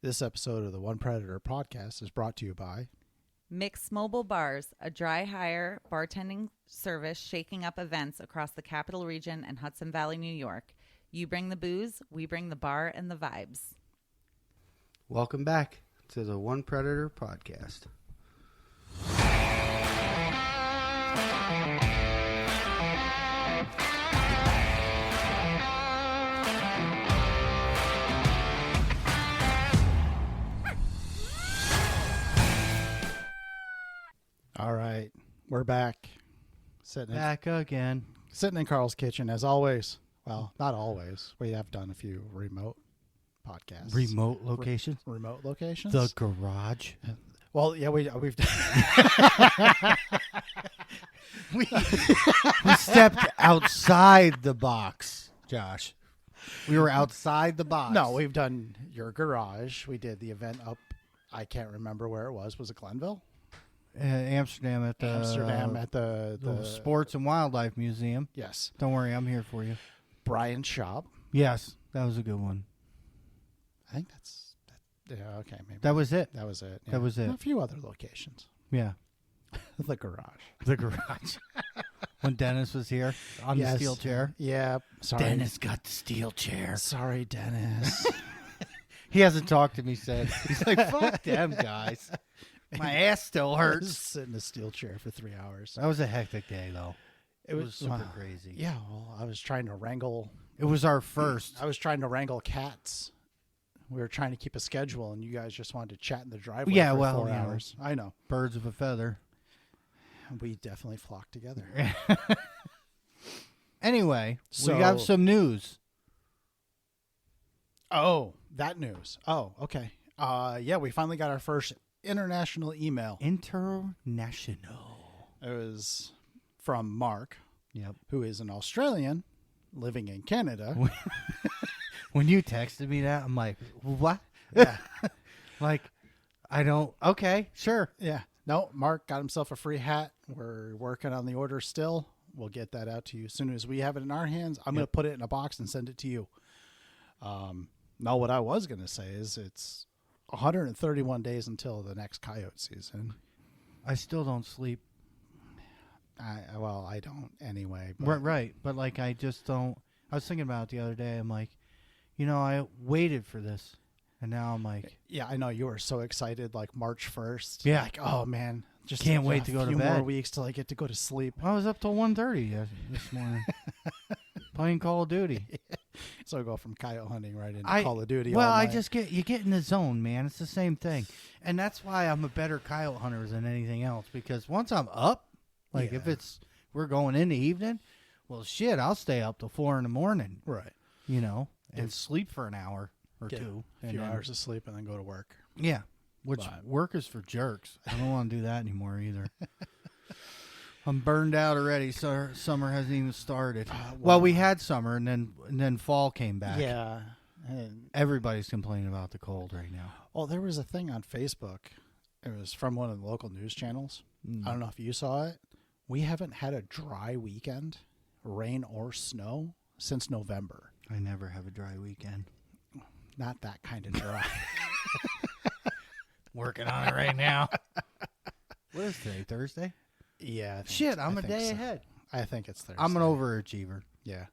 This episode of the One Predator podcast is brought to you by Mix Mobile Bars, a dry hire bartending service shaking up events across the Capital Region and Hudson Valley, New York. You bring the booze, we bring the bar and the vibes. Welcome back to the One Predator podcast. All right, we're back. Back again. Sitting in Carl's kitchen as always. Well, not always. We have done a few remote podcasts. Remote locations? Remote locations? The garage. Well, yeah, we've done. we stepped outside the box, Josh. We were outside the box. No, we've done your garage. We did the event up. I can't remember where it was. Was it Glenville? Amsterdam at the Sports and Wildlife Museum. Yes. Don't worry, I'm here for you. Brian's shop. Yes, that was a good one. I think yeah, okay, maybe. That was it. That was it. Yeah. That was it. A few other locations. Yeah. The garage. The garage. When Dennis was here on the steel chair. Yeah. Sorry. Dennis got the steel chair. Sorry, Dennis. He hasn't talked to me since. He's like, fuck them guys. My ass still hurts. Sit in a steel chair for 3 hours. That was a hectic day, though. It was super crazy. Yeah, well, I was trying to wrangle. It was our first. I was trying to wrangle cats. We were trying to keep a schedule, and you guys just wanted to chat in the driveway for 4 hours. I know. Birds of a feather. We definitely flocked together. Anyway, so, we got some news. Oh, that news. Oh, okay. Yeah, we finally got our first international email. International. It was from Mark, yep, who is an Australian living in Canada. When you texted me that, I'm like, what? Yeah. Like, I don't. Okay, sure. Yeah. No, Mark got himself a free hat. We're working on the order still. We'll get that out to you as soon as we have it in our hands. I'm going to put it in a box and send it to you. Now, what I was going to say is it's 131 days until the next coyote season. I still don't sleep. I don't anyway. But. Right. But, like, I just don't. I was thinking about it the other day. I'm like, I waited for this. And now I'm like. Yeah, I know. You were so excited, like March 1st. Yeah. Like, oh, man. Just can't wait to go to bed. A few more weeks till I get to go to sleep. I was up till 1:30 this morning. Playing Call of Duty. So I go from coyote hunting right into Call of Duty. Well, all I night. just you get in the zone, man. It's the same thing. And that's why I'm a better coyote hunter than anything else. Because once I'm up, like if we're going in the evening, well, shit, I'll stay up till 4 a.m. Right. And sleep for an hour or two. A few hours of sleep and then go to work. Yeah. Which work is for jerks. I don't want to do that anymore either. I'm burned out already, so summer hasn't even started. Well, we had summer, and then fall came back. Yeah. And everybody's complaining about the cold right now. Well, there was a thing on Facebook. It was from one of the local news channels. I don't know if you saw it. We haven't had a dry weekend, rain or snow, since November. I never have a dry weekend. Not that kind of dry. Working on it right now. What is today? Thursday? Yeah. Shit, I'm a day ahead. I think it's Thursday. I'm an overachiever. Yeah.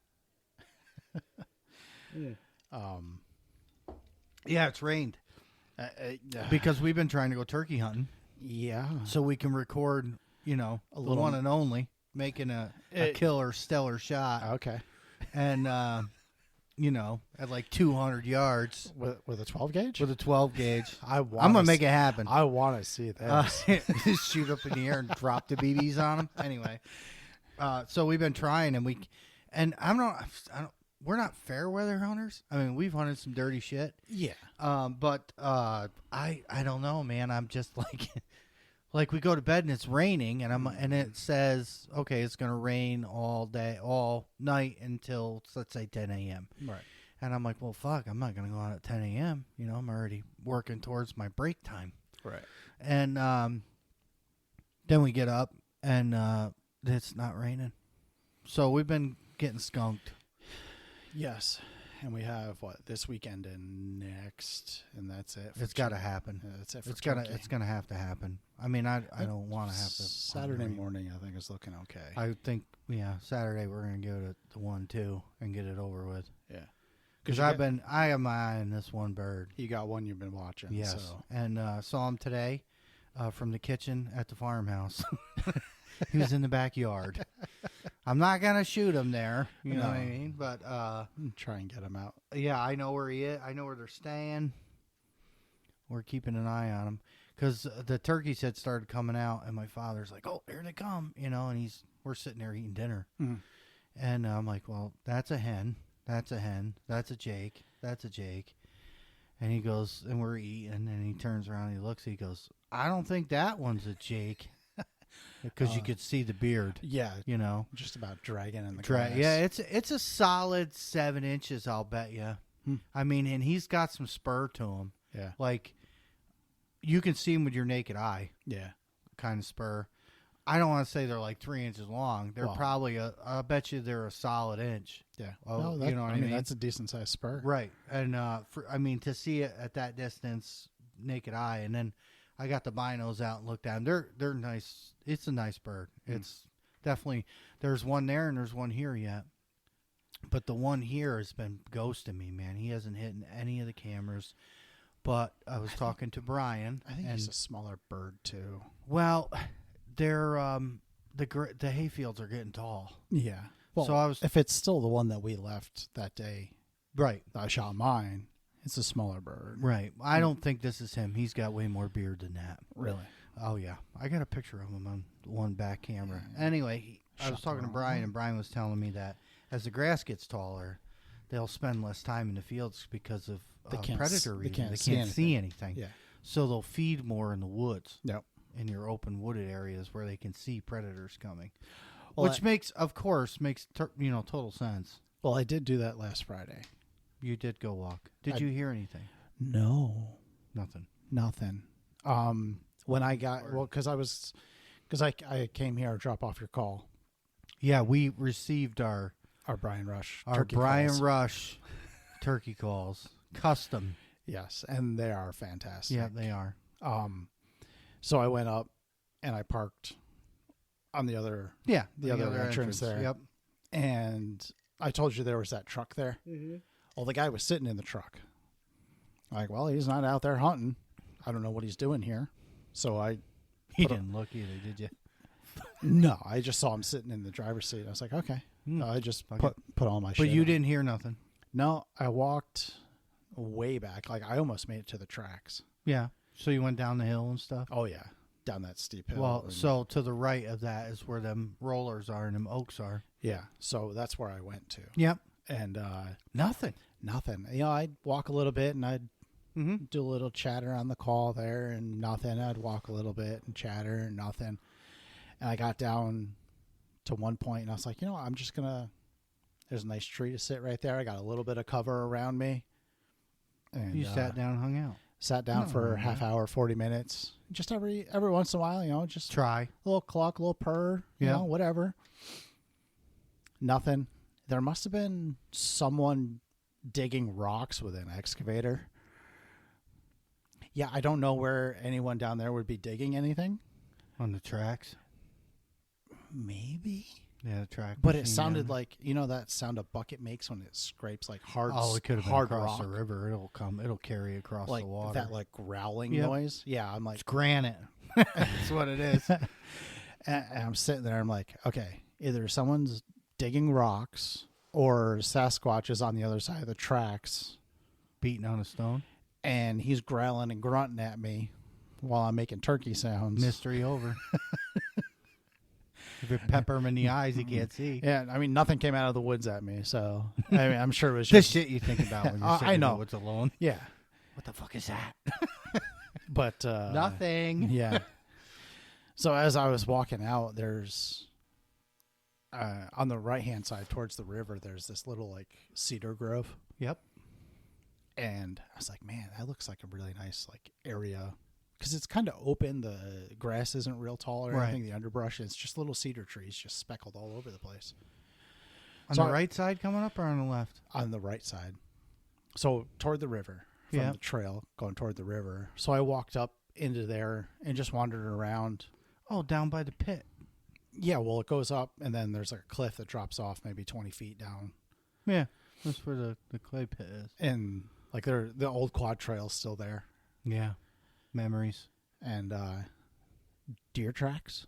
Yeah, it's rained. Because we've been trying to go turkey hunting. Yeah. So we can record, the one and only, making a killer, stellar shot. Okay. And, at like 200 yards. With a 12 gauge? With a 12 gauge. I'm going to make it happen. I want to see that. Just shoot up in the air and drop the BBs on them. Anyway. So we've been trying, and we're not fair weather hunters. I mean, we've hunted some dirty shit. Yeah. But I don't know, man. I'm just like we go to bed and it's raining, and it says, okay, it's gonna rain all day, all night until let's say 10 a.m. Right. And I'm like, well, fuck, I'm not gonna go out at 10 a.m. I'm already working towards my break time. Right. And then we get up and it's not raining, so we've been getting skunked. Yes. and we have this weekend and next, and that's it. It's got to happen. Yeah, that's it for It's turkey. gonna have to happen. I mean, I don't want to have to. Saturday morning, I think is looking okay. I think Saturday we're gonna go to 1-2 and get it over with. Yeah, Because I have my eye on this one bird. You got one you've been watching. Yes, So. and saw him today from the kitchen at the farmhouse. He was in the backyard. I'm not gonna shoot him there. You know what I mean? But try and get him out. yeah, I know where he is. I know where they're staying. We're keeping an eye on him because the turkeys had started coming out, and my father's like, "Oh, here they come!" You know, and we're sitting there eating dinner, and I'm like, "Well, that's a hen. That's a hen. That's a Jake. That's a Jake." And he goes, and we're eating, and he turns around, and he looks, he goes, "I don't think that one's a Jake." Because you could see the beard. Yeah. You know. Just about dragging in the grass. Yeah, it's a solid 7 inches, I'll bet you. I mean, and he's got some spur to him. Yeah. Like, you can see him with your naked eye. Yeah. Kind of spur. I don't want to say they're like 3 inches long. They're probably, I bet you they're a solid inch. Yeah. Oh, you know what I mean? mean? That's a decent sized spur. Right. And, I mean, to see it at that distance, naked eye, and then I got the binos out and looked at them. They're nice. It's a nice bird. It's definitely, there's one there and there's one here yet. But the one here has been ghosting me, man. He hasn't hit any of the cameras. But I was talking to Brian. I think he's a smaller bird too. Well, they're the hayfields are getting tall. Yeah. Well, so if it's still the one that we left that day, right? I shot mine. It's a smaller bird. Right. I don't think this is him. He's got way more beard than that. Really? Oh, yeah. I got a picture of him on one back camera. Anyway, I was talking to Brian, and Brian was telling me that as the grass gets taller, they'll spend less time in the fields because of predator reasons. They can't see anything. Yeah. So they'll feed more in the woods. Yep. In your open wooded areas where they can see predators coming. Well, Which makes total sense. Well, I did do that last Friday. You did go walk. Did you hear anything? No. Nothing. When I got because I came here to drop off your call. Yeah, we received our Brian Rush Rush turkey calls, custom. Yes, and they are fantastic. Yeah, they are. So I went up and I parked on the other other entrance there. Yep. And I told you there was that truck there. Mm-hmm. Well, the guy was sitting in the truck. Like, well, he's not out there hunting. I don't know what he's doing here. So He didn't look either, did you? No, I just saw him sitting in the driver's seat. I was like, okay. I just put all my shit. But you on. didn't hear nothing. No, I walked way back. Like, I almost made it to the tracks. Yeah. So you went down the hill and stuff? Oh, yeah. Down that steep hill. Well, so to the right of that is where them rollers are and them oaks are. Yeah. So that's where I went to. Yep. And nothing. You know, I'd walk a little bit and I'd do a little chatter on the call there and nothing. I'd walk a little bit and chatter and nothing. And I got down to one point and I was like, you know, I'm just going to, there's a nice tree to sit right there. I got a little bit of cover around me. And you sat down and hung out. Sat down for a half hour, 40 minutes. Just every once in a while, you know, just try. A little cluck, a little purr, you know, whatever. Nothing. There must have been someone digging rocks with an excavator. Yeah, I don't know where anyone down there would be digging anything. On the tracks? Maybe. Yeah, the track. But it sounded like, you know, that sound a bucket makes when it scrapes like hard. Oh, it could have been hard across rock. the river. It'll carry across like the water. That like growling noise. Yeah, I'm like, it's granite. That's what it is. And I'm sitting there. I'm like, okay, either someone's digging rocks or Sasquatch is on the other side of the tracks, beating on a stone, and he's growling and grunting at me while I'm making turkey sounds. Mystery over. If you pepper him in the eyes, he can't see. Yeah, I mean, nothing came out of the woods at me, so I mean, I'm sure it was this just shit you think about when you're sitting in the woods alone. Yeah. What the fuck is that? But nothing. Yeah. So as I was walking out, there's on the right hand side towards the river, there's this little like cedar grove. Yep. And I was like, man, that looks like a really nice like area. Because it's kind of open. The grass isn't real tall or anything. The underbrush, it's just little cedar trees just speckled all over the place. On the right side coming up or on the left? On the right side. So toward the river, from Yeah. the trail, going toward the river. So I walked up into there and just wandered around. Oh, down by the pit. Yeah, well, it goes up, and then there's a cliff that drops off maybe 20 feet down. Yeah, that's where the clay pit is. And, like, the old quad trail's still there. Yeah, memories. And deer tracks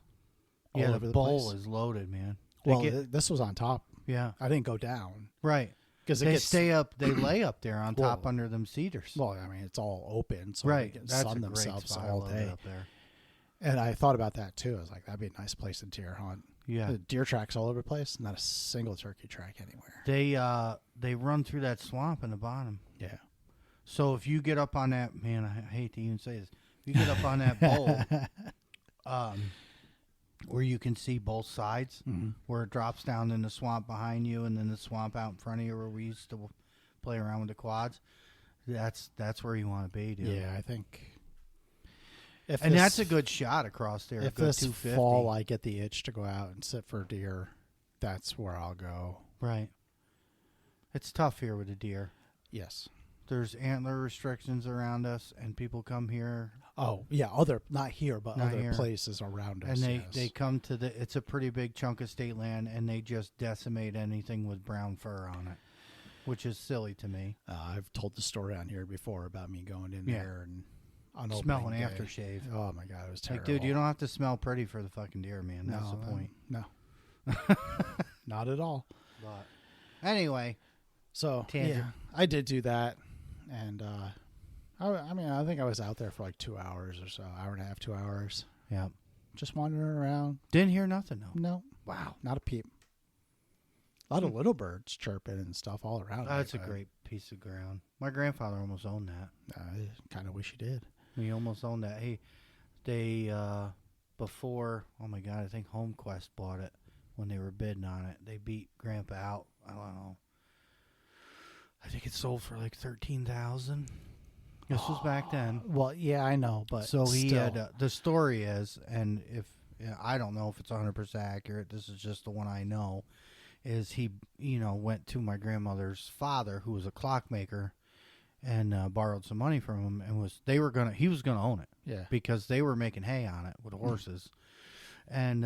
Yeah, all the over the bowl place. is loaded, man. Well, this was on top. Yeah, I didn't go down. right. Because They stay up. They lay up there on top Well, under them cedars. Well, I mean, it's all open, so right, they can that's sun a great themselves spot. I all love day. it up there. And I thought about that, too. I was like, that'd be a nice place to deer hunt. Yeah, The deer tracks all over the place, not a single turkey track anywhere. they run through that swamp in the bottom. Yeah. So if you get up on that, man, I hate to even say this. If you get up on that bowl, where you can see both sides, Mm-hmm. where it drops down in the swamp behind you, and then the swamp out in front of you, where we used to play around with the quads. That's where you want to be, dude. Yeah, I think. That's a good shot across there. If good this 250. fall I get the itch to go out and sit for deer, that's where I'll go. Right. It's tough here with the deer. Yes. There's antler restrictions around us, and people come here, Oh, yeah. Not here, but Not other here. places around us. and yes. they come to it's a pretty big chunk of state land, and they just decimate anything with brown fur on it, which is silly to me. I've told the story on here before about me going in Yeah. there and on Smelling opening day. aftershave. Oh my god, it was terrible. Like, dude, you don't have to smell pretty for the fucking deer, man. That's the point. No, not at all. But anyway, So Tangent. yeah, I did do that, and I mean, I think I was out there for like 2 hours or so, hour and a half, 2 hours, yeah, just wandering around. didn't hear nothing though. No, Wow, not a peep. A lot of little birds chirping and stuff all around. that's a me, but, great piece of ground. My grandfather almost owned that. I kind of wish he did. He almost owned that. They before, oh my god, I think HomeQuest bought it when they were bidding on it. They beat Grandpa out. I don't know. I think it sold for like $13,000. This was back then. Well, yeah, I know, but So he still. had the story is, and if I don't know if it's 100% accurate. This is just the one I know. Is he went to my grandmother's father, who was a clockmaker, and borrowed some money from him, and he was gonna own it. Yeah. Because they were making hay on it with horses, and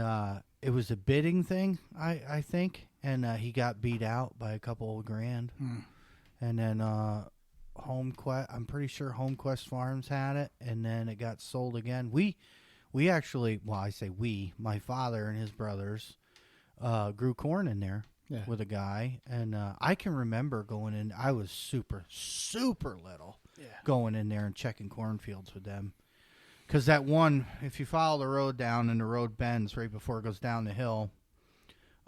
it was a bidding thing, I think, and he got beat out by a couple of grand, and then HomeQuest, I'm pretty sure HomeQuest Farms had it, and then it got sold again. We actually, well, I say we, my father and his brothers grew corn in there. Yeah. With a guy, and I can remember going in. I was super little, going in there and checking cornfields with them. Because that one, if you follow the road down and the road bends right before it goes down the hill,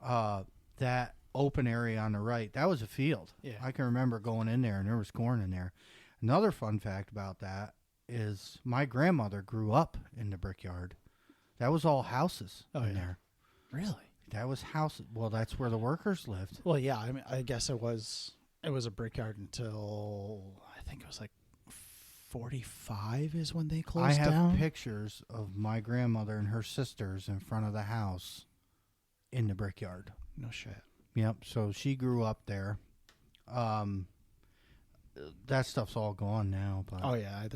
that open area on the right, that was a field. Yeah. I can remember going in there, and there was corn in there. Another fun fact about that is my grandmother grew up in the brickyard. That was all houses in there. Really? That was houses. Well, that's where the workers lived. Well, yeah. I mean, I guess it was a brickyard until I think it was like 45 is when they closed I have down. pictures of my grandmother and her sisters in front of the house in the brickyard. No shit. Yep. So she grew up there. That stuff's all gone now. But Oh yeah.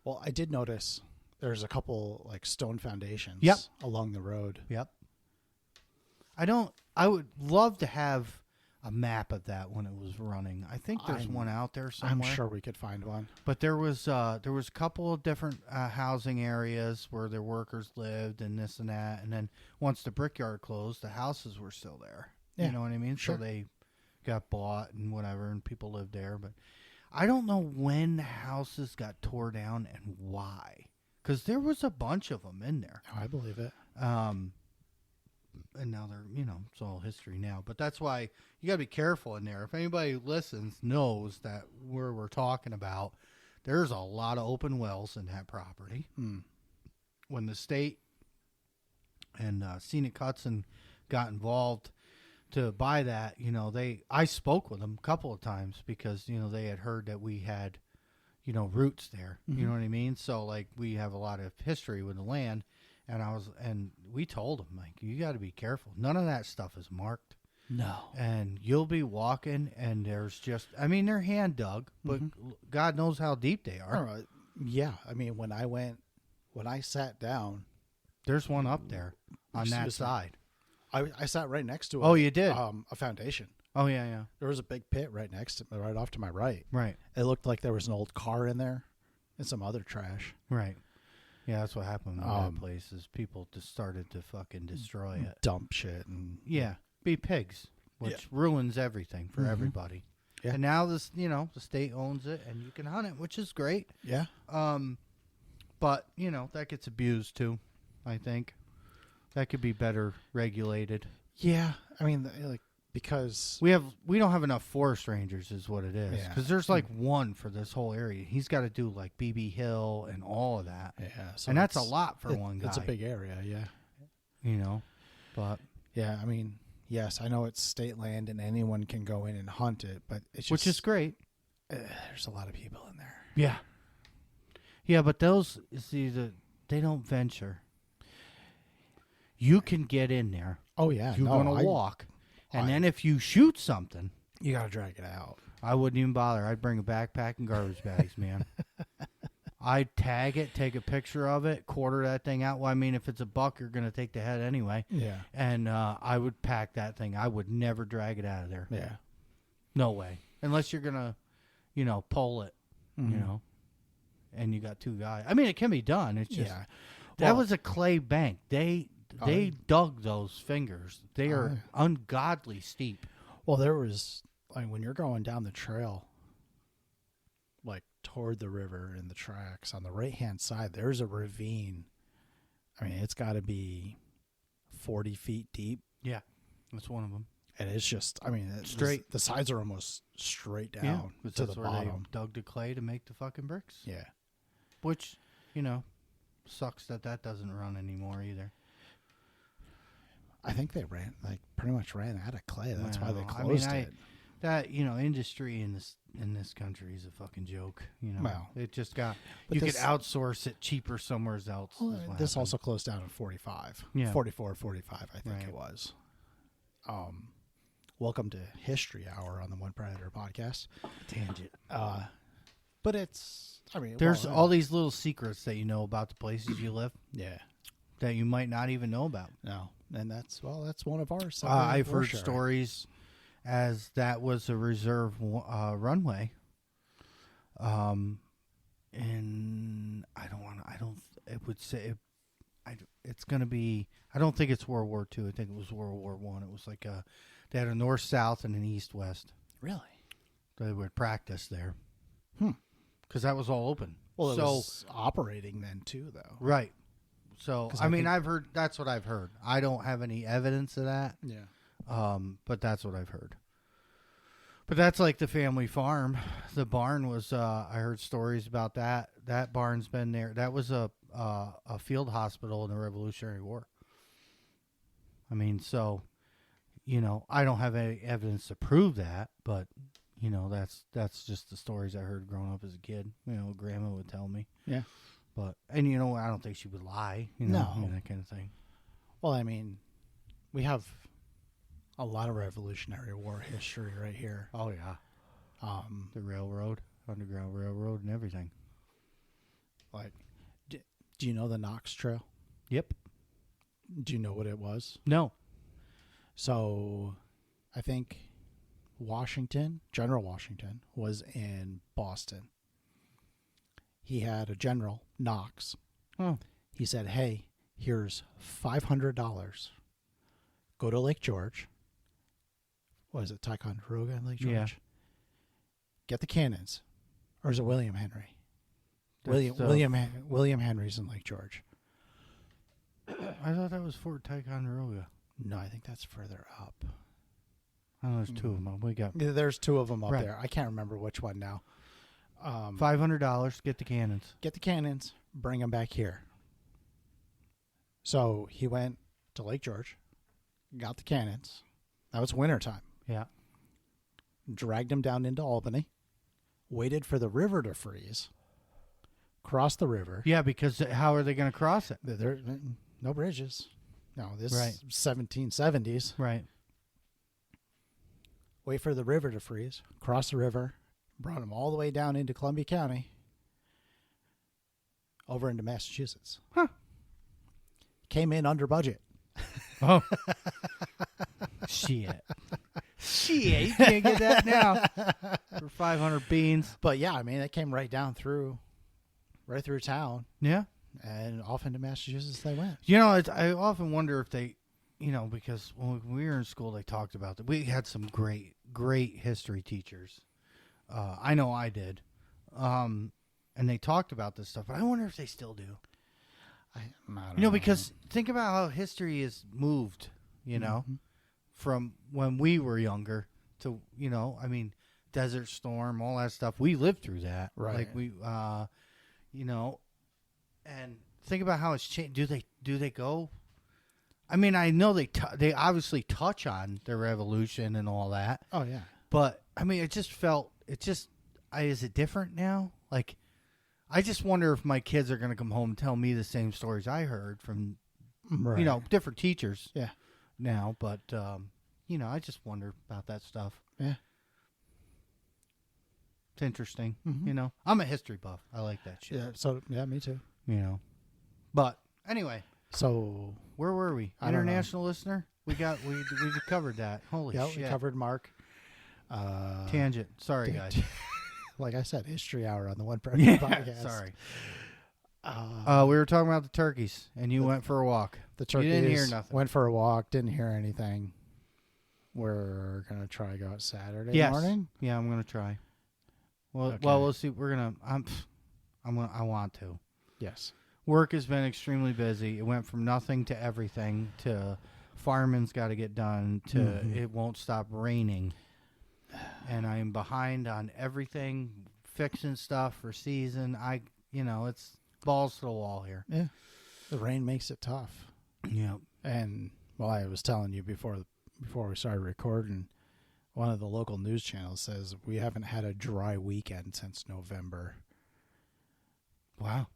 Well, I did notice there's a couple like stone foundations. Yep. Along the road. Yep. I would love to have a map of that when it was running. I think there's one out there somewhere. I'm sure we could find one. But there was a couple of different housing areas where their workers lived and this and that. And then once the brickyard closed, the houses were still there. Yeah, You know what I mean? sure. So they got bought and whatever, and people lived there. But I don't know when the houses got tore down and why. Because there was a bunch of them in there. Oh, I believe it. And now they're, it's all history now. But that's why you got to be careful in there. If anybody who listens knows that where we're talking about, there's a lot of open wells in that property. When the state and Scenic Hudson got involved to buy that, I spoke with them a couple of times because, they had heard that we had, roots there. You know what I mean? So, like, we have a lot of history with the land. And we told them, like, you got to be careful. None of that stuff is marked. No. And you'll be walking, and there's just, I mean, they're hand dug, but God knows how deep they are. Yeah. I mean, when I sat down, There's one up there on that side. I sat right next to Oh, you did? a foundation. Oh, yeah. There was a big pit right off to my right. Right. It looked like there was an old car in there and some other trash. Right. Yeah, that's what happened in that place is people just started to fucking destroy it. Dump shit. And be pigs, which ruins everything for everybody. Yeah. And now this, the state owns it and you can hunt it, which is great. Yeah. But, that gets abused too, I think. That could be better regulated. Yeah. I mean, like, because we don't have enough forest rangers is what it is. Because there's like one for this whole area. He's got to do like BB Hill and all of that. Yeah. So and that's a lot for one guy. It's a big area. Yeah. But yeah, I mean, yes, I know it's state land and anyone can go in and hunt it, but it's just, which is great. There's a lot of people in there. Yeah. Yeah, but those, they don't venture. You can get in there. Oh, yeah. You're going to walk. And then if you shoot something, you got to drag it out. I wouldn't even bother. I'd bring a backpack and garbage bags, man. I'd tag it, take a picture of it, quarter that thing out. Well, I mean, if it's a buck, you're going to take the head anyway. Yeah. And I would pack that thing. I would never drag it out of there. Yeah. No way. Unless you're going to, pull it, and you got two guys. I mean, it can be done. It's just, that was a clay bank. They dug those fingers. They are ungodly steep. Well, there was, like, when you're going down the trail, like, toward the river in the tracks, on the right-hand side, there's a ravine. I mean, it's got to be 40 feet deep. Yeah, that's one of them. And it's just, I mean, straight. The sides are almost straight down to the bottom. They dug the clay to make the fucking bricks. Yeah. Which, sucks that doesn't run anymore either. I think they pretty much ran out of clay. That's why they closed it. That, industry in this country is a fucking joke. Well, it just got, you could outsource it cheaper somewhere else. Well, this also closed down in 45. Yeah. 44, 45, I think it was. Welcome to History Hour on the One Predator podcast. Tangent. But it's, I mean, there's all these little secrets that you know about the places you live. Yeah. That you might not even know about. No. And that's one of ours. I've heard stories as that was a reserve runway. And it's going to be, I don't think it's World War II. I think it was World War I. It was like they had a north-south and an east-west. Really? They would practice there. Because that was all open. Well, it was operating then too, though. Right. So, I've heard, that's what I've heard. I don't have any evidence of that. Yeah. But that's what I've heard. But that's like the family farm. The barn was, I heard stories about that. That barn's been there. That was a field hospital in the Revolutionary War. I mean, so, I don't have any evidence to prove that, but, that's just the stories I heard growing up as a kid. Grandma would tell me. Yeah. But, and I don't think she would lie, no. That kind of thing. Well, I mean, we have a lot of Revolutionary War history right here. Oh, yeah. The railroad, Underground Railroad and everything. Like, do you know the Knox Trail? Yep. Do you know what it was? No. So, I think General Washington was in Boston. He had a general, Knox. Oh. He said, hey, here's $500. Go to Lake George. What is it, Ticonderoga and Lake George? Yeah. Get the cannons. Or is it William Henry? William Henry's in Lake George. I thought that was Fort Ticonderoga. No, I think that's further up. Oh, there's two of them. There's two of them up there. I can't remember which one now. $500, get the cannons. Get the cannons, bring them back here. So he went to Lake George, got the cannons. That was wintertime. Yeah. Dragged them down into Albany, waited for the river to freeze, crossed the river. Yeah, because how are they going to cross it? There no bridges. No, this right. 1770s. Right. wait for the river to freeze, cross the river, brought them all the way down into Columbia County, over into Massachusetts. Huh. Came in under budget. Oh. Shit. You can't get that now for 500 beans. But yeah, I mean, it came right through town, Yeah. and off into Massachusetts they went. You know, I often wonder if they, because when we were in school, they talked about that. We had some great history teachers. I know I did. And they talked about this stuff, but I wonder if they still do. I don't know. Because think about how history has moved, from when we were younger to, Desert Storm, all that stuff. We lived through that. Right. Like we, and think about how it's changed. Do they go? I mean, I know they obviously touch on the revolution and all that. Oh yeah. But I mean, is it different now? Like, I just wonder if my kids are going to come home and tell me the same stories I heard from, different teachers. Yeah. Now, but I just wonder about that stuff. Yeah. It's interesting. Mm-hmm. I'm a history buff. I like that shit. Yeah. So yeah, me too. But anyway, so where were we? I don't know. International listener. We covered that. Holy yeah, shit. we covered Mark. Tangent. Sorry, guys. Like I said, history hour on the One Predator podcast. Sorry. We were talking about the turkeys, and you went for a walk. The turkeys You didn't hear nothing. went for a walk, didn't hear anything. We're gonna try to go out Saturday morning. Yeah, I'm gonna try. Well, Okay. we'll see. I want to. Yes. Work has been extremely busy. It went from nothing to everything to farming's got to get done to it won't stop raining. And I'm behind on everything, fixing stuff for season. It's balls to the wall here. Yeah. The rain makes it tough. Yeah. And I was telling you before we started recording, one of the local news channels says we haven't had a dry weekend since November. Wow.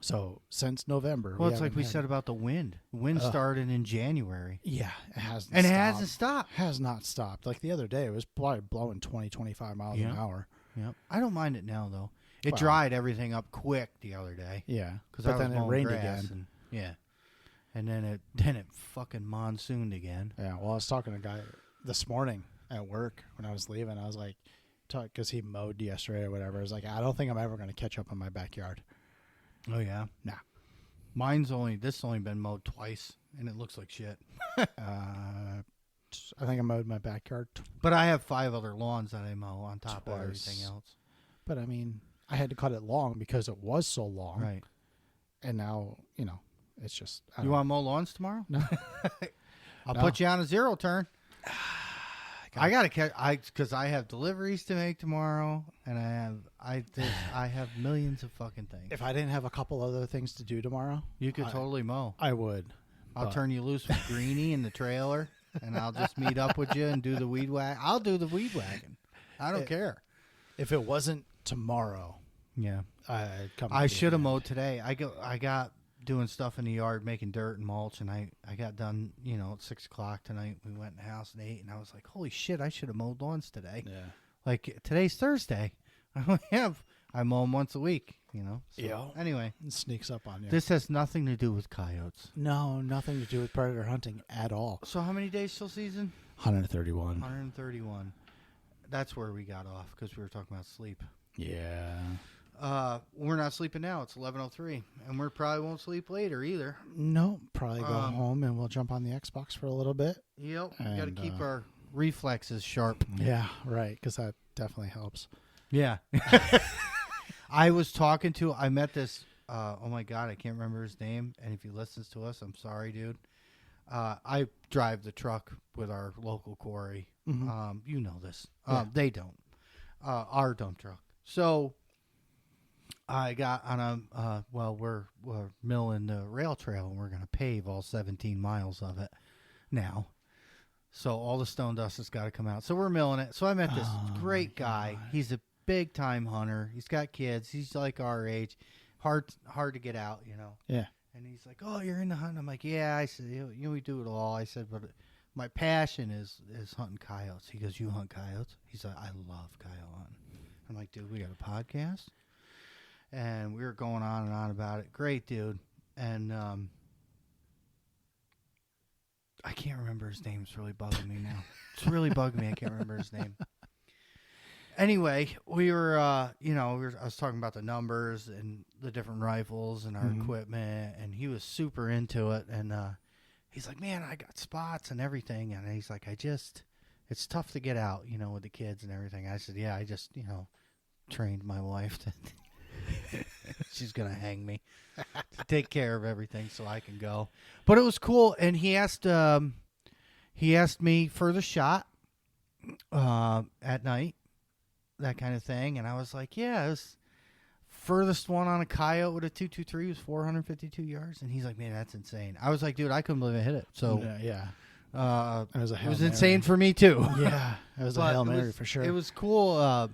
So since November, Well, it's like we said about the wind. The wind started in January. Yeah, it hasn't. And stopped. it hasn't stopped. Has not stopped. Like the other day, it was probably blowing 20, 25 miles an hour. Yep. I don't mind it now though. It Wow. dried everything up quick the other day. Yeah, Because but then it rained again. And then it fucking monsooned again. Yeah. Well, I was talking to a guy this morning at work when I was leaving. I was like, because he mowed yesterday or whatever. I was like, I don't think I'm ever going to catch up in my backyard. Oh yeah. Nah. Mine's only been mowed twice, and it looks like shit. I think I mowed my backyard. But I have 5 other lawns that I mow on top of Twice. everything else. But I mean, I had to cut it long because it was so long. Right. And now, it's just. You want to mow lawns tomorrow? No. I'll No. put you on a 0 turn. I gotta catch because I have deliveries to make tomorrow, and I have millions of fucking things. If I didn't have a couple other things to do tomorrow, You could totally mow. I would. I'll but- turn you loose with Greenie in the trailer, and I'll just meet up with you and do the weed whack. I'll do the weed whacking. I don't care. If it wasn't tomorrow, Yeah, I'd come. I to the should have end. mowed today. I got doing stuff in the yard, making dirt and mulch, and I got done. At 6 o'clock tonight. We went in the house at 8, and I was like, "Holy shit! I should have mowed lawns today." Yeah. Like today's Thursday. I mow them once a week. So, Yeah. Anyway, It sneaks up on you. this has nothing to do with coyotes. No, nothing to do with predator hunting at all. So how many days till season? 131. 131. That's where we got off because we were talking about sleep. Yeah. We're not sleeping now. It's 11:03, and we probably won't sleep later either. No, probably go home and we'll jump on the Xbox for a little bit. Yep, we got to And, keep our reflexes sharp. Yeah, right, because that definitely helps. Yeah. I met this, oh my God, I can't remember his name. And if he listens to us, I'm sorry, dude. I drive the truck with our local quarry. Mhm. You know this. Yeah. They don't. Our dump truck. So I got on we're milling the rail trail, and we're going to pave all 17 miles of it now. So all the stone dust has got to come out. So we're milling it. So I met this great guy. He's a big time hunter. He's got kids. He's like our age. Hard to get out, Yeah. And he's like, "Oh, you're in the hunt." I'm like, "Yeah." I said, we do it all." I said, "But my passion is hunting coyotes. He goes, you hunt coyotes? He's like, I love coyote hunting. I'm like, dude, we got a podcast? And we were going on and on about it. Great, dude. And I can't remember his name. It's really bugging me now. It's really bugging me. I can't remember his name. Anyway, we were, I was talking about the numbers and the different rifles and our equipment, and he was super into it. And he's like, man, I got spots and everything. And he's like, it's tough to get out, with the kids and everything. I said, yeah, I just, trained my wife to, she's going to hang me to take care of everything so I can go. But it was cool. And he asked me for the shot at night. That kind of thing, and I was like, yeah, it was furthest one on a coyote with a 223 was 452 yards, and he's like, man, that's insane. I was like, dude, I couldn't believe I hit it. So yeah, it was insane for me too. Yeah, it was a Hail Mary for sure. It was cool.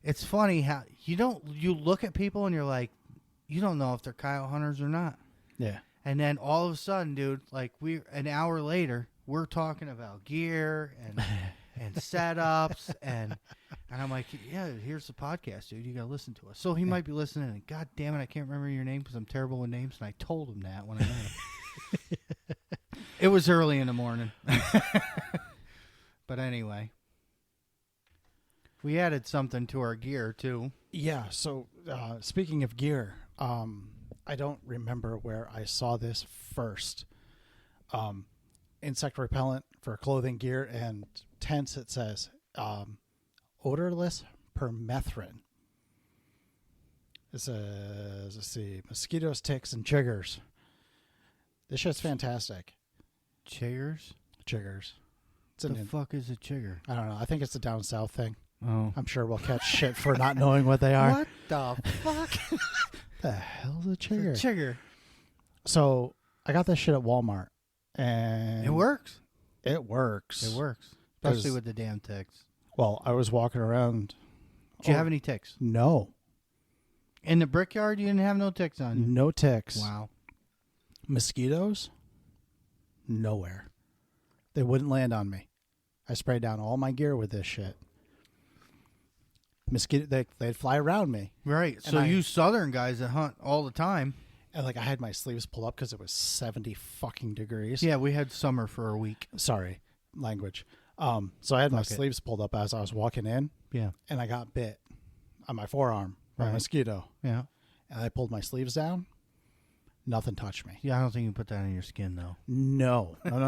It's funny how you look at people and you're like, you don't know if they're coyote hunters or not. Yeah, and then all of a sudden, dude, like an hour later, we're talking about gear and setups and I'm like, yeah, here's the podcast, dude. You got to listen to us. So he might be listening, and God damn it, I can't remember your name because I'm terrible with names, and I told him that when I met him. It was early in the morning. But anyway, we added something to our gear, too. Yeah, so speaking of gear, I don't remember where I saw this first. Insect repellent for clothing gear and tents, it says odorless permethrin. It says, let's see, mosquitoes, ticks, and chiggers. This shit's fantastic. Chiggers? Chiggers. What the fuck is a chigger? I don't know. I think it's a down south thing. Oh. I'm sure we'll catch shit for not knowing what they are. What the fuck? The hell's a chigger? It's a chigger. So I got this shit at Walmart. And it works. It works. It works. Especially with the damn ticks. Well, I was walking around. Did you have any ticks? No. In the brickyard, you didn't have no ticks on you? No ticks. Wow. Mosquitoes? Nowhere. They wouldn't land on me. I sprayed down all my gear with this shit. Mosquito, they'd fly around me. Right. So you southern guys that hunt all the time. And I had my sleeves pulled up because it was 70 fucking degrees. Yeah, we had summer for a week. Sorry, language. So I had my sleeves pulled up as I was walking in. Yeah. And I got bit on my forearm by a mosquito. Yeah. And I pulled my sleeves down. Nothing touched me. Yeah, I don't think you can put that on your skin, though. No. No.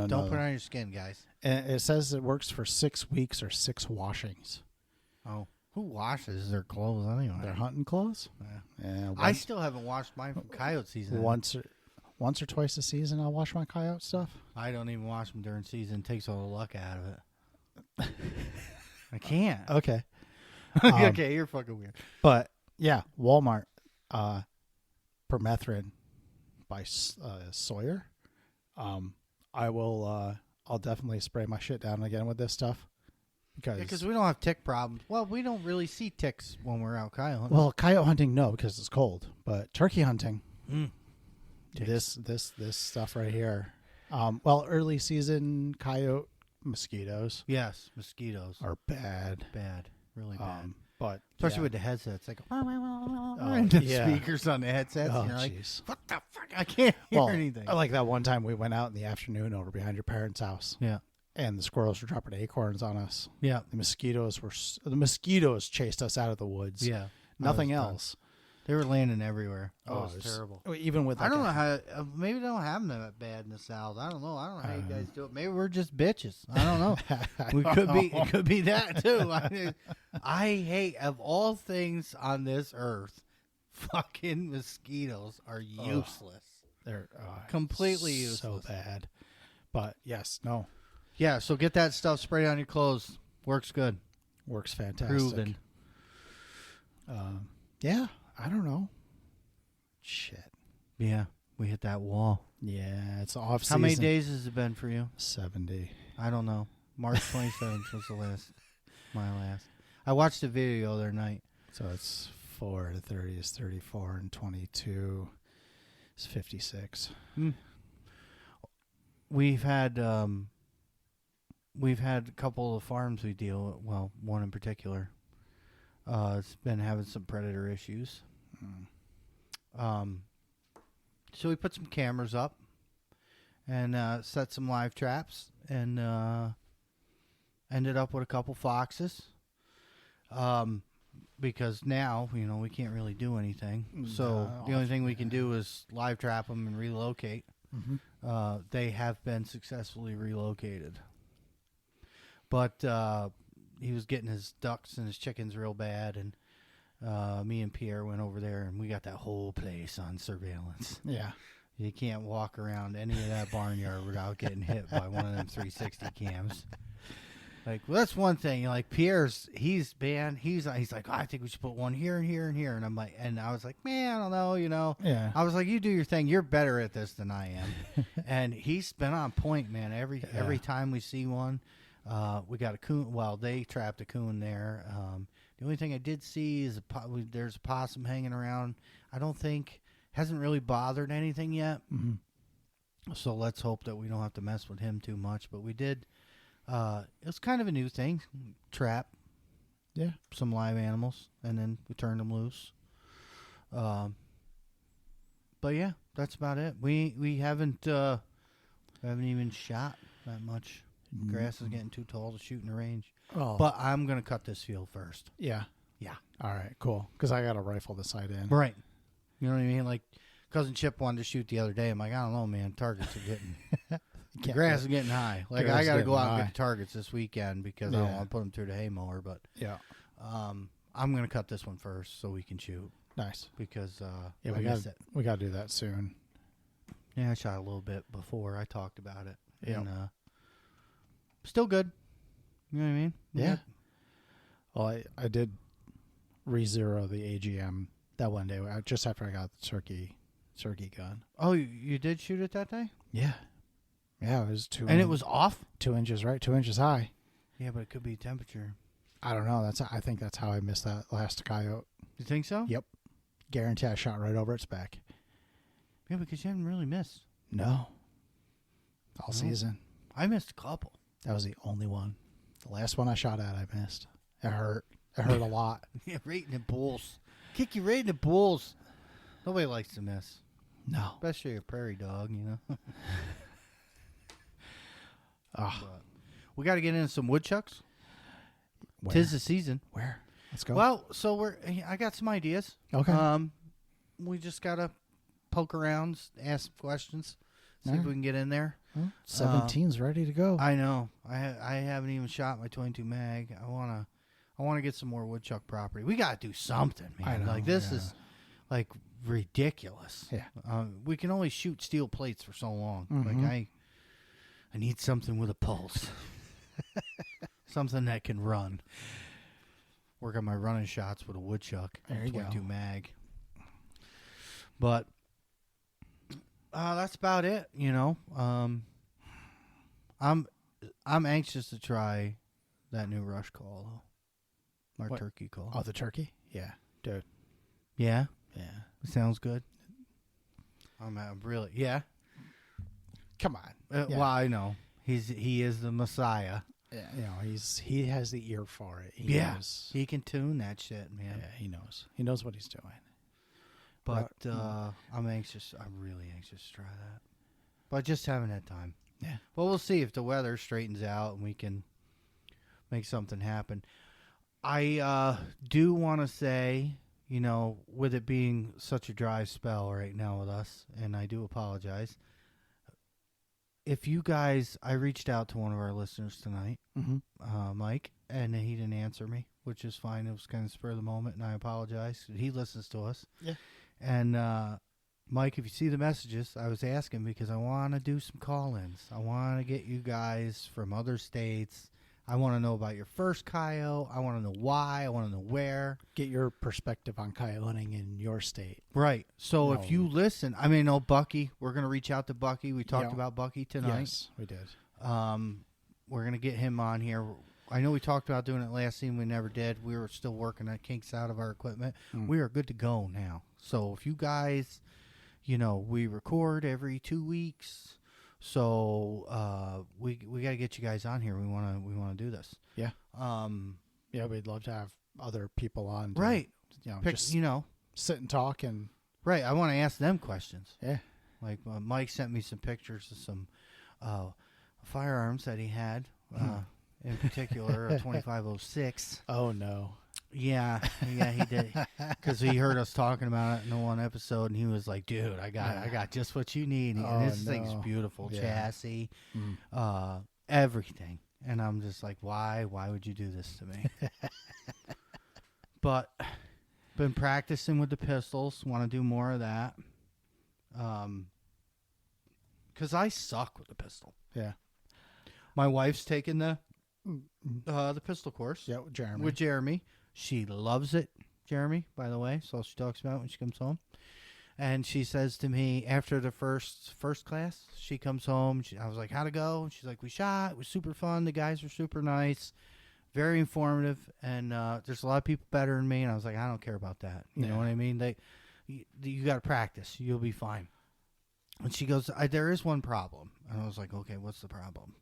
Don't put it on your skin, guys. And it says it works for 6 weeks or 6 washings. Oh. Who washes their clothes anyway? Their hunting clothes? Yeah. I still haven't washed mine from coyote season. Once or twice a season I'll wash my coyote stuff. I don't even wash them during season. It takes all the luck out of it. I can't. Okay. Okay, you're fucking weird. But, yeah, Walmart. Permethrin by Sawyer. I'll definitely spray my shit down again with this stuff. Because we don't have tick problems. Well, we don't really see ticks when we're out coyote hunting. Well, coyote hunting, no, because it's cold. But turkey hunting, this stuff right here. Early season coyote mosquitoes. Yes, mosquitoes are bad. Bad, really bad. But especially with the headsets, like and the speakers on the headsets. Oh, you're like, jeez. what the fuck? I can't hear anything. Like that one time we went out in the afternoon over behind your parents' house. Yeah. And the squirrels were dropping acorns on us. Yeah. The mosquitoes chased us out of the woods. Yeah. Nothing else. They were landing everywhere. Oh, it was terrible. Even with I don't know how. Maybe they don't have them that bad in the South. I don't know. I don't know how you guys do it. Maybe we're just bitches. I don't know. We could be. It could be that too. I hate, of all things on this earth, fucking mosquitoes are useless. They're completely useless. So bad. But yes, no. Yeah. So get that stuff sprayed on your clothes. Works good. Works fantastic. Proven. Yeah. I don't know. Shit. Yeah, we hit that wall. Yeah, it's off season. How many days has it been for you? 70. I don't know. March 27th was my last. I watched a video the other night. So it's 4 to 30 is 34 and 22 is 56. we've had a couple of farms we deal with. Well, one in particular. It's been having some predator issues. So we put some cameras up and set some live traps and ended up with a couple foxes. Because now, we can't really do anything. So the only thing we can do is live trap them and relocate. Mm-hmm. They have been successfully relocated. But he was getting his ducks and his chickens real bad, and me and Pierre went over there, and we got that whole place on surveillance. Yeah. You can't walk around any of that barnyard without getting hit by one of them 360 cams. Like, well, that's one thing. Like, Pierre's, he's like, oh, I think we should put one here and here and here. And I'm like, and I was like, man, I don't know, Yeah. I was like, you do your thing. You're better at this than I am. And he's been on point, man. Every time we see one, we got a coon. Well, they trapped a coon there. The only thing I did see is there's a possum hanging around. I don't think, hasn't really bothered anything yet. Mm-hmm. So let's hope that we don't have to mess with him too much. But we did. It's kind of a new thing. Trap. Yeah. Some live animals, and then we turned them loose. But yeah, that's about it. We haven't even shot that much. Grass is getting too tall to shoot in the range. Oh. But I'm gonna cut this field first. Yeah. Yeah. All right. Cool. Because I got to rifle the side in. Right. You know what I mean? Like, cousin Chip wanted to shoot the other day. I'm like, I don't know, man. Targets are getting. The grass is getting high. Like, I got to go out and get the targets this weekend because I don't want to put them through the hay mower. But yeah, I'm going to cut this one first so we can shoot. Nice. Because yeah, we got to do that soon. Yeah, I shot a little bit before I talked about it. Yeah. And still good. You know what I mean? Yeah. Well, I did re-zero the AGM that one day just after I got the turkey gun. Oh, you did shoot it that day? Yeah. Yeah, it was And it was off? 2 inches, right? 2 inches high. Yeah, but it could be temperature. I don't know. I think that's how I missed that last coyote. You think so? Yep. Guarantee I shot right over its back. Yeah, because you haven't really missed. No. All season. I missed a couple. That was the only one. The last one I shot at, I missed. It hurt. It hurt a lot. Yeah, right in the bulls. Kick you right in the bulls. Nobody likes to miss. No. Especially a prairie dog, We got to get into some woodchucks. Where? 'Tis the season. Where? Let's go. Well, so I got some ideas. Okay. We just got to poke around, ask some questions, see All if right. we can get in there. 17's ready to go. I know. I haven't even shot my 22 mag. I want to get some more woodchuck property. We got to do something, man. I know, like this is like ridiculous. Yeah. We can only shoot steel plates for so long. Mhm. Like I need something with a pulse. Something that can run. Work on my running shots with a woodchuck. There you 22 go. mag. But that's about it, I'm anxious to try that new rush call, though. Our What? turkey call. Oh, the turkey? Yeah. Dude. Yeah? Yeah. Sounds good. I'm really, yeah. Come on. Yeah. Well, I know. He is the Messiah. Yeah, he has the ear for it. He knows. He can tune that shit, man. Yeah, he knows. He knows what he's doing. But I'm anxious. I'm really anxious to try that. But just haven't had time. Yeah. Well, we'll see if the weather straightens out and we can make something happen. I do want to say, with it being such a dry spell right now with us, and I do apologize. If you guys, I reached out to one of our listeners tonight, Mike, and he didn't answer me, which is fine. It was kind of spur of the moment, and I apologize. He listens to us. Yeah. And Mike, if you see the messages, I was asking because I want to do some call-ins. I want to get you guys from other states. I want to know about your first coyote. I want to know why. I want to know where. Get your perspective on coyoting in your state. Right. So if you listen, Bucky, we're going to reach out to Bucky. We talked Yeah. about Bucky tonight. Yes, we did. We're going to get him on here. I know we talked about doing it last season. We never did. We were still working at kinks out of our equipment. We are good to go now. So if you guys, we record every 2 weeks. So we got to get you guys on here. We want to do this. Yeah. Yeah, we'd love to have other people on. To, right. Just sit and talk and. Right. I want to ask them questions. Yeah. Like Mike sent me some pictures of some firearms that he had. In particular, a 2506. Oh no. Yeah, he did, because he heard us talking about it in the one episode, and he was like, "Dude, I got just what you need." And this thing's beautiful, chassis, everything. And I'm just like, "Why would you do this to me?" But been practicing with the pistols. Want to do more of that, because I suck with the pistol. Yeah. My wife's taken the pistol course. Yeah, with Jeremy. She loves it, Jeremy, by the way. So she talks about it when she comes home. And she says to me after the first class, she comes home. I was like, how'd it go? And she's like, we shot. It was super fun. The guys were super nice, very informative. And there's a lot of people better than me. And I was like, I don't care about that. You know what I mean? You got to practice. You'll be fine. And she goes, there is one problem. And I was like, okay, what's the problem?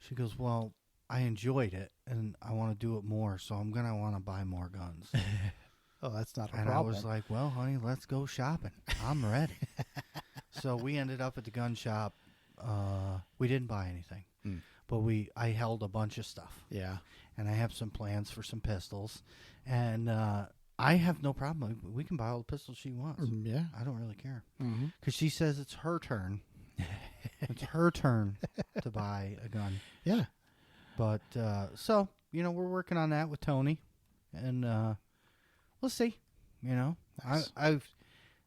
She goes, well, I enjoyed it, and I want to do it more, so I'm going to want to buy more guns. Oh, that's not a problem. And I was like, well, honey, let's go shopping. I'm ready. So we ended up at the gun shop. We didn't buy anything, but I held a bunch of stuff. Yeah. And I have some plans for some pistols, and I have no problem. We can buy all the pistols she wants. Yeah. I don't really care. Because she says it's her turn. It's her turn to buy a gun. Yeah. But, so, we're working on that with Tony, and we'll see, Nice.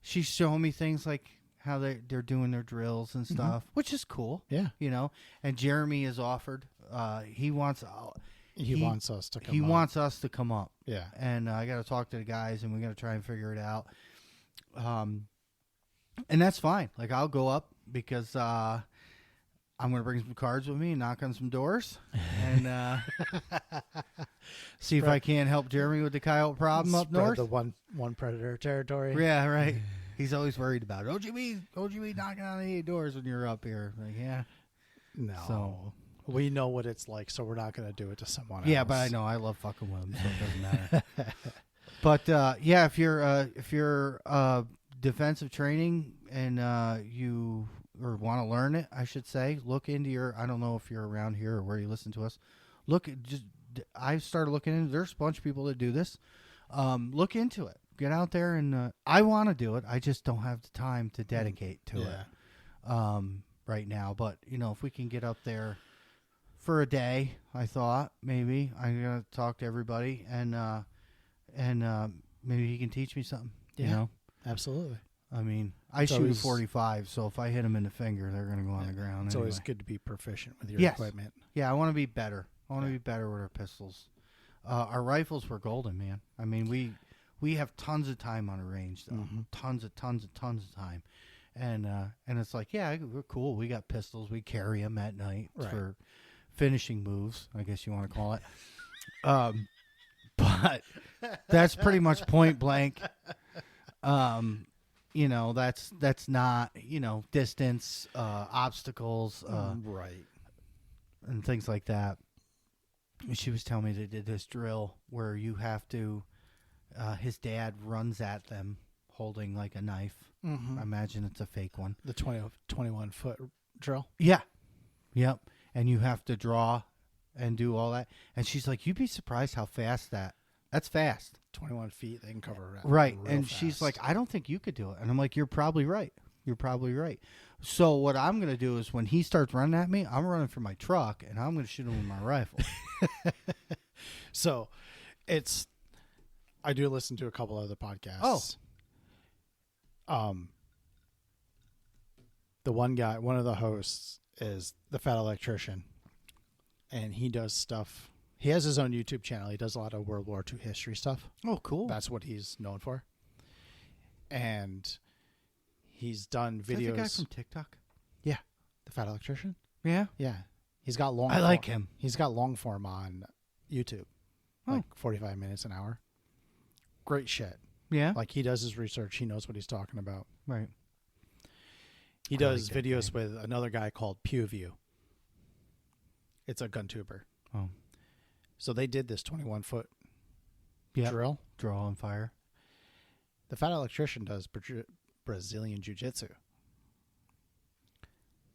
She's showing me things like how they're doing their drills and stuff, which is cool. Yeah. And Jeremy has offered, he wants us to come up. He wants us to come up. Yeah. And I got to talk to the guys, and we got to try and figure it out. And that's fine. Like, I'll go up because, I'm going to bring some cards with me and knock on some doors and see if I can't help Jeremy with the coyote problem up north. The one predator territory. Yeah, right. He's always worried about it. Don't you be knocking on any doors when you're up here. Like, yeah. No. So we know what it's like, so we're not going to do it to someone else. Yeah, but I know. I love fucking with him, so it doesn't matter. But, yeah, if you're defensive training and you... or want to learn it, I should say, look into I don't know if you're around here or where you listen to us. I started looking into, there's a bunch of people that do this. Look into it. Get out there and, I want to do it. I just don't have the time to dedicate to it right now. But, if we can get up there for a day, I thought maybe I'm going to talk to everybody and maybe he can teach me something, you know? Absolutely. I mean, I shoot a 45, so if I hit them in the finger, they're going to go on the ground. It's always good to be proficient with your equipment. Yeah, I want to be better. I want to be better with our pistols. Our rifles were golden, man. I mean, we have tons of time on a range, though. Tons of time. And it's like, yeah, we're cool. We got pistols. We carry them at night for finishing moves, I guess you want to call it. But that's pretty much point blank. That's not, distance, obstacles, right. And things like that. And she was telling me they did this drill where you have to, his dad runs at them holding like a knife. I imagine it's a fake one. The 21-foot drill? Yeah. Yep. And you have to draw and do all that. And she's like, you'd be surprised how fast that's fast. 21 feet, they can cover it. Right. And she's like, I don't think you could do it. And I'm like, you're probably right. So what I'm going to do is when he starts running at me, I'm running for my truck, and I'm going to shoot him with my rifle. So I do listen to a couple other podcasts. The one of the hosts is the Fat Electrician, and he does stuff. He has his own YouTube channel. He does a lot of World War II history stuff. Oh, cool. That's what he's known for. And he's done videos. Is that the guy from TikTok? Yeah. The Fat Electrician? Yeah. Yeah. He's got long I like him. He's got long form on YouTube. Like 45 minutes an hour. Great shit. Yeah. Like he does his research. He knows what he's talking about. Right. He does videos with another guy called PewView. It's a gun tuber. Oh. So they did this 21-foot drill. Draw and fire. The fat electrician does Brazilian jiu-jitsu.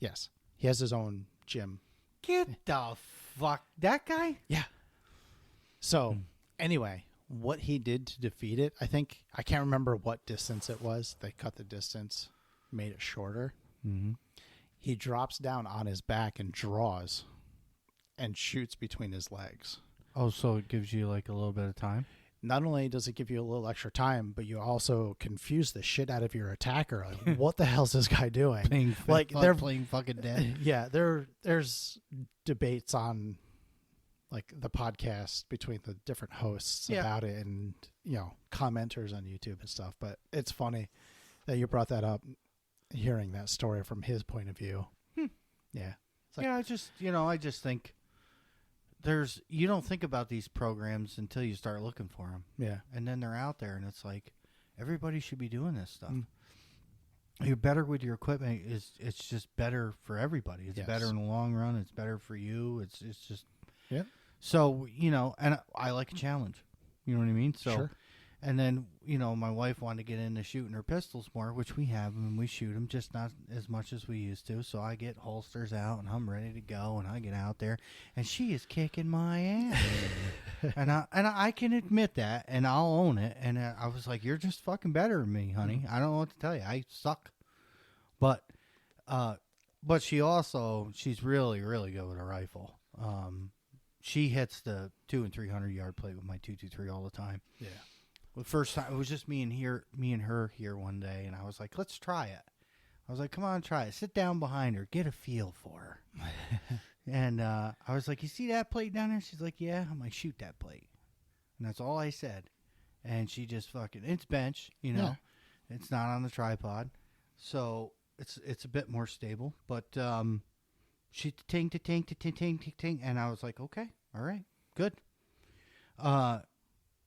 Yes. He has his own gym. Get the fuck. That guy? Yeah. So, anyway, what he did to defeat it, I can't remember what distance it was. They cut the distance, made it shorter. Mm-hmm. He drops down on his back and draws and shoots between his legs. Oh, so it gives you like a little bit of time? Not only does it give you a little extra time, but you also confuse the shit out of your attacker. Like, what the hell's this guy doing? They're playing fucking dead. Yeah, there's debates on like the podcast between the different hosts about it, and commenters on YouTube and stuff. But it's funny that you brought that up, hearing that story from his point of view. Yeah, it's like, I just think you don't think about these programs until you start looking for them. Yeah, and then they're out there, and it's like everybody should be doing this stuff. You're better with your equipment. It's just better for everybody. It's better in the long run. It's better for you. It's just So and I like a challenge. You know what I mean? So, sure. And then my wife wanted to get into shooting her pistols more, which we have them and we shoot them, just not as much as we used to. So I get holsters out and I'm ready to go, and I get out there, and she is kicking my ass, and I can admit that, and I'll own it. And I was like, "You're just fucking better than me, honey. I don't know what to tell you. I suck." But she's really, really good with a rifle. She hits the 200 and 300 yard plate with my 223 all the time. Yeah. The first time, it was just me and her here one day, and I was like, "Let's try it." I was like, "Come on, try it. Sit down behind her, get a feel for her." And I was like, "You see that plate down there?" She's like, "Yeah." I'm like, "Shoot that plate," and that's all I said. And she just it's bench, It's not on the tripod, so it's a bit more stable. But she ting, and I was like, "Okay, all right, good."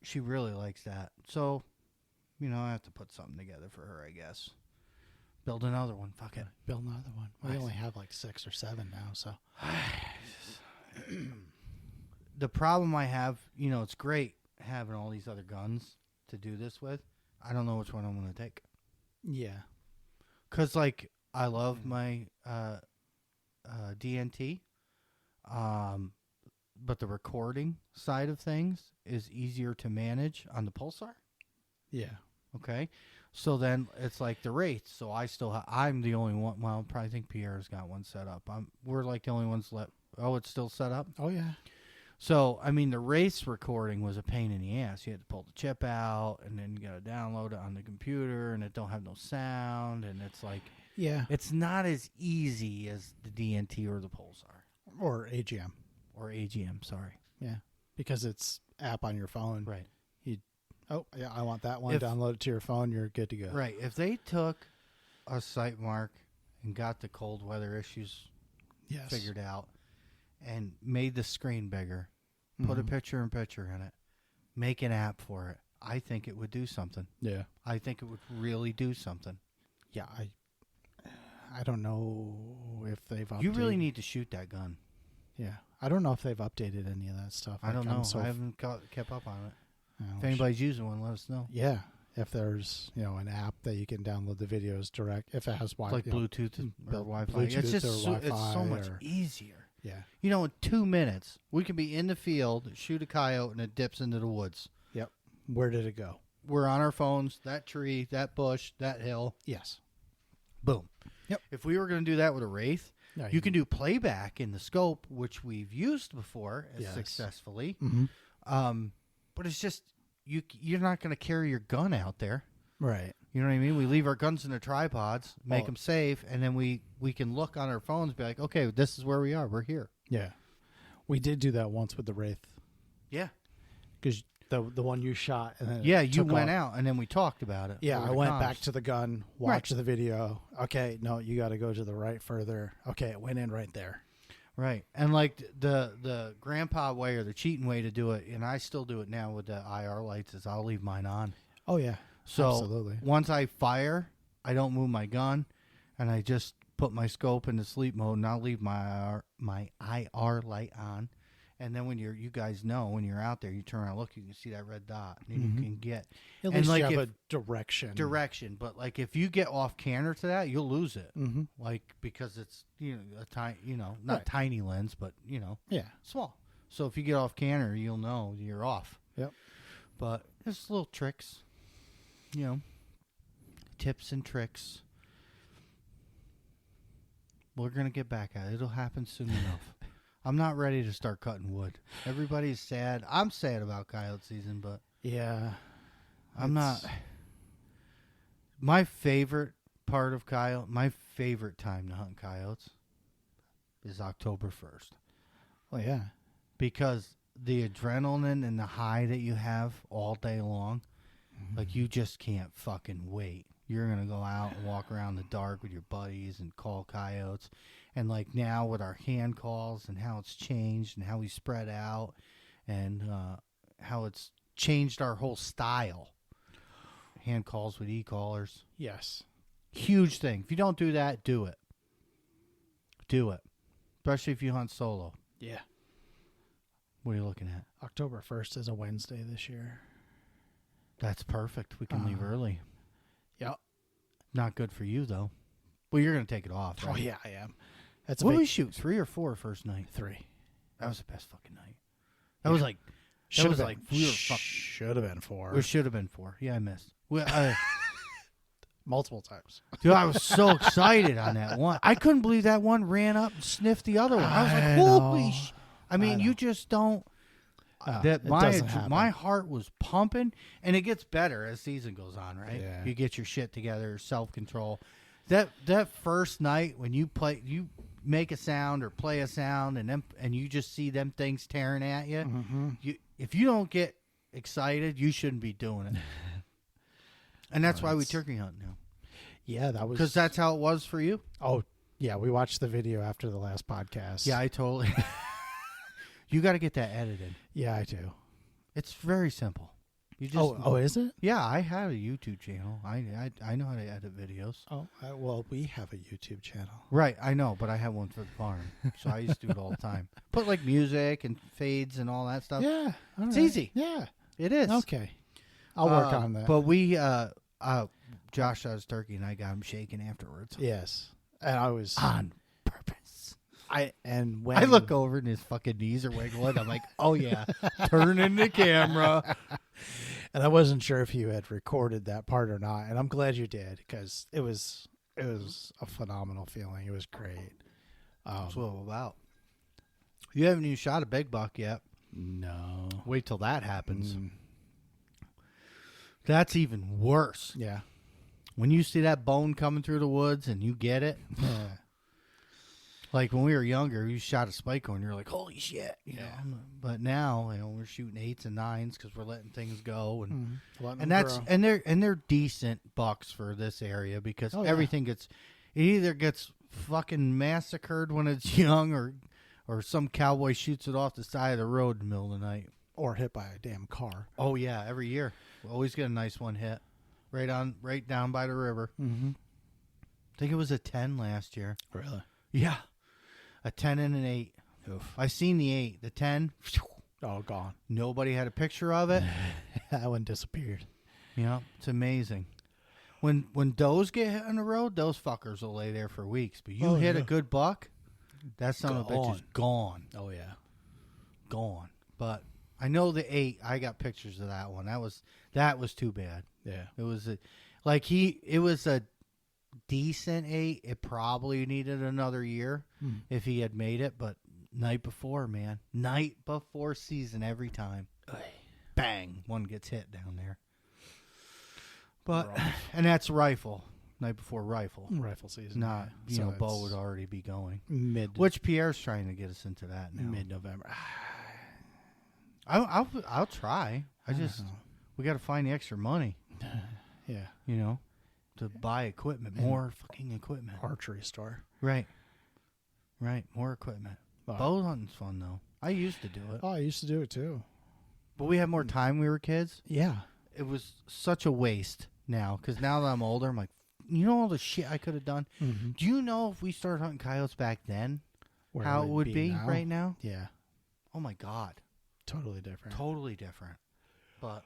She really likes that. So, I have to put something together for her, I guess. Build another one. Fuck it. Build another one. We only have like 6 or 7 now, so. The problem I have, it's great having all these other guns to do this with. I don't know which one I'm going to take. Yeah. Because, I love my DNT. But the recording side of things is easier to manage on the Pulsar. Yeah. Okay. So then it's like the Wraith. So I'm the only one. Well, I probably think Pierre's got one set up. We're like the only ones left. Oh, it's still set up? Oh, yeah. So, the Wraith's recording was a pain in the ass. You had to pull the chip out, and then you got to download it on the computer, and it don't have no sound, and it's like, it's not as easy as the DNT or the Pulsar. Or AGM. Or AGM, sorry. Yeah, because it's app on your phone. Right. I want that one. Download it to your phone. You're good to go. Right. If they took a site mark and got the cold weather issues figured out and made the screen bigger, put a picture-in-picture in it, make an app for it, I think it would do something. Yeah. I think it would really do something. Yeah, I don't know if they've updated. You really need to shoot that gun. Yeah. I don't know if they've updated any of that stuff. I don't know. I haven't kept up on it. If anybody's using one, let us know. Yeah. If there's, an app that you can download the videos direct, if it has Wi-Fi. Like Bluetooth or Wi-Fi. Bluetooth it's just or Wi-Fi it's so much easier. Yeah. In 2 minutes, we can be in the field, shoot a coyote, and it dips into the woods. Yep. Where did it go? We're on our phones, that tree, that bush, that hill. Yes. Boom. Yep. If we were going to do that with a Wraith, you can do playback in the scope, which we've used before successfully. Mm-hmm. But it's just, you're not going to carry your gun out there. Right. You know what I mean? We leave our guns in the tripods, make them safe, and then we can look on our phones and be like, okay, this is where we are. We're here. Yeah. We did do that once with the Wraith. Yeah. Because the one you shot. And then you went out, and then we talked about it. Yeah, I went back to the gun, watched the video. Okay, no, you got to go to the right further. Okay, it went in right there. Right. And like the grandpa way or the cheating way to do it, and I still do it now with the IR lights, is I'll leave mine on. Oh, yeah. So absolutely. Once I fire, I don't move my gun, and I just put my scope into sleep mode, and I'll leave my IR light on. And then when you guys know when you're out there, you turn around, look, you can see that red dot, and you can get At least you have a direction. Direction, but like if you get off canter to that, you'll lose it. Like because it's a tiny, not tiny lens, but small. So if you get off canter, you'll know you're off. Yep. But there's little tricks, tips and tricks. We're gonna get back at it. It'll happen soon enough. I'm not ready to start cutting wood. Everybody's sad. I'm sad about coyote season, but yeah, I'm not. My favorite part of coyote, my favorite time to hunt coyotes is October 1st. Well, yeah. Because the adrenaline and the high that you have all day long, like you just can't fucking wait. You're going to go out and walk around the dark with your buddies and call coyotes. And like now with our hand calls and how it's changed and how we spread out and how it's changed our whole style. Hand calls with e-callers. Yes. Huge thing. If you don't do that, do it. Do it. Especially if you hunt solo. Yeah. What are you looking at? October 1st is a Wednesday this year. That's perfect. We can leave early. Yep. Not good for you, though. Well, you're going to take it off, right? Oh, yeah, I am. That's what did we shoot? 3 or 4 first night? 3. That was the best fucking night. That was like... That was like... We were should have been 4. It should have been 4. Yeah, I missed. Multiple times. Dude, I was so excited on that one. I couldn't believe that one ran up and sniffed the other one. I was like, holy shit. I mean, you just don't... my heart was pumping, and it gets better as season goes on, right? Yeah. You get your shit together, self-control. That first night when you make a sound or play a sound, and you just see them things tearing at you, if you don't get excited, you shouldn't be doing it. And that's why we turkey hunt now. Yeah, that was... Because that's how it was for you? Oh, yeah, we watched the video after the last podcast. Yeah, I totally... You got to get that edited. Yeah, I do. It's very simple. You just is it? Yeah, I have a YouTube channel. I know how to edit videos. Oh, well, we have a YouTube channel. Right, I know, but I have one for the farm, so I used to do it all the time. Put like music and fades and all that stuff. Yeah, it's easy. Yeah, it is. Okay, I'll work on that. But we, Josh shot his turkey, and I got him shaking afterwards. Yes, and I was on purpose. When I look over and his fucking knees are wiggling, I'm like, oh yeah, turning the camera. And I wasn't sure if you had recorded that part or not, and I'm glad you did because it was a phenomenal feeling. It was great. That's what I'm about. You haven't even shot a big buck yet. No. Wait till that happens. That's even worse. Yeah. When you see that bone coming through the woods and you get it. Yeah. Like when we were younger, you shot a spike and you're like, holy shit. You know? But now, we're shooting 8s and 9s because we're letting things go. And they're decent bucks for this area because everything it either gets fucking massacred when it's young or some cowboy shoots it off the side of the road in the middle of the night. Or hit by a damn car. Oh, yeah, every year. We always get a nice one hit. Right down by the river. Mm-hmm. I think it was a 10 last year. Really? Yeah. A 10 and an 8. Oof. I seen the 8. The 10, gone. Nobody had a picture of it. That one disappeared. Yeah, it's amazing. When does get hit on the road, those fuckers will lay there for weeks. But you hit a good buck, that son of a bitch is gone. Oh, yeah. Gone. But I know the 8. I got pictures of that one. That was too bad. Yeah. It was a decent 8. It probably needed another year if he had made it, but night before season every time. Bang, one gets hit down there. But and that's rifle. Night before rifle season. Not bow would already be going. Which Pierre's trying to get us into that now. Mid-November. I'll try. We got to find the extra money. Yeah. To buy equipment, more fucking equipment. Archery store. Right. More equipment. Bow hunting's fun though. I used to do it. Oh, I used to do it too. But we had more time when we were kids. Yeah. It was such a waste now because now that I'm older, I'm like, all the shit I could have done. Mm-hmm. Do you know if we started hunting coyotes back then, Where how it would be now? right now? Yeah, Oh my God, totally different. totally different. But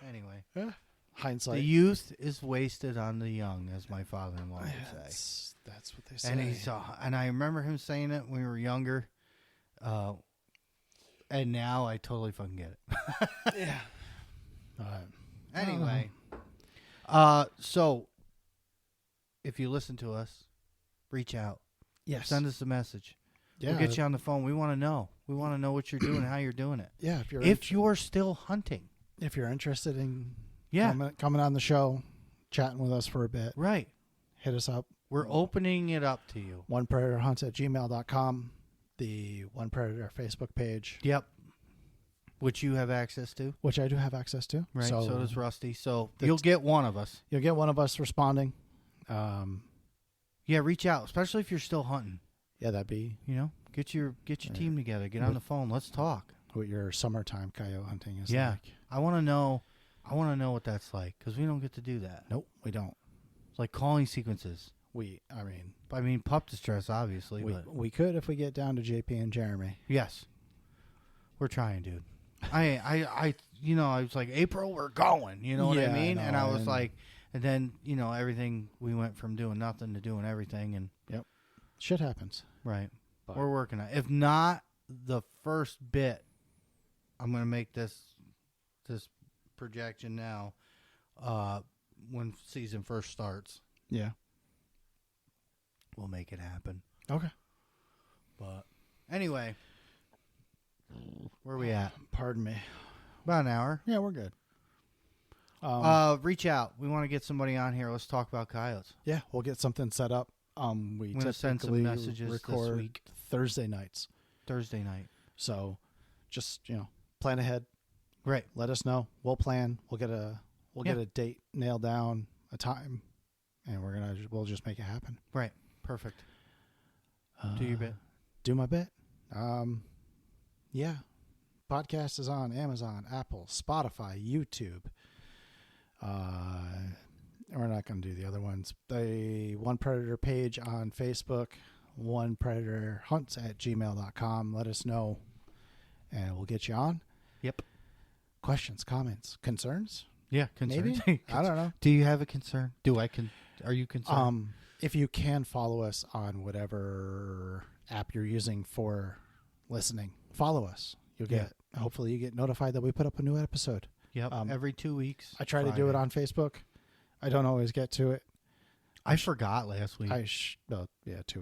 anyway, Hindsight. the youth is wasted on the young, as my father-in-law would say. That's what they say. And I remember him saying it when we were younger. And now I totally fucking get it. Yeah. Anyway, so if you listen to us, reach out. Yes. Send us a message. Yeah. We'll get you on the phone. We want to know. We want to know what you're doing, how you're doing it. Yeah. If you're still hunting. If you're interested in Yeah. coming on the show, chatting with us for a bit, Right. hit us up. We're opening it up to you. onepredatorhunts@gmail.com, the One Predator Facebook page, Yep. Which you have access to. which I do have access to. Right. So does Rusty. So That's- you'll get one of us. You'll get one of us responding. Yeah, reach out, especially if you're still hunting. Yeah, that'd be Get your team together. Get on the phone. Let's talk. what your summertime coyote hunting is Yeah. like. I want to know what that's like because we don't get to do that. Nope, we don't. It's like calling sequences. I mean, pup distress, obviously, but we could if we get down to JP and Jeremy. yes, we're trying, dude. I was like, April, we're going. You know what I mean? And I was like, and then everything. We went from doing nothing to doing everything, and Shit happens. right, But- we're working on it. If not the first bit, I'm gonna make this projection now. When season first starts, Yeah. we'll make it happen. Okay. But anyway, where are we at? Pardon me. About an hour. Yeah, we're good. Reach out. We want to get somebody on here. Let's talk about coyotes. Yeah, we'll get something set up. We I'm gonna send some typically messages record this week. Thursday nights. Thursday night. So just, plan ahead. Right. Let us know. We'll plan. We'll get a date nailed down, a time, and we'll just make it happen. Right. Perfect. Do your bit. Do my bit. Yeah. Podcast is on Amazon, Apple, Spotify, YouTube. We're not going to do the other ones. The One Predator page on Facebook, onepredatorhunts@gmail.com. Let us know, and we'll get you on. Yep. Questions, comments, concerns? Yeah. Concern. Maybe? I don't know. Do you have a concern? Are you concerned? If you can follow us on whatever app you're using for listening, follow us. Hopefully you get notified that we put up a new episode. Yep. Every 2 weeks. I try to do it on Facebook. I don't always get to it. I forgot last week. 2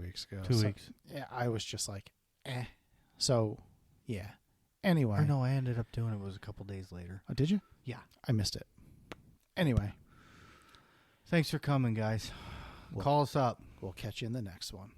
weeks ago. 2 weeks. Yeah, I was just like, eh. So, yeah. Anyway. Or no, I ended up doing it. It was a couple days later. Oh, did you? Yeah. I missed it. Anyway. Thanks for coming, guys. Call us up. We'll catch you in the next one.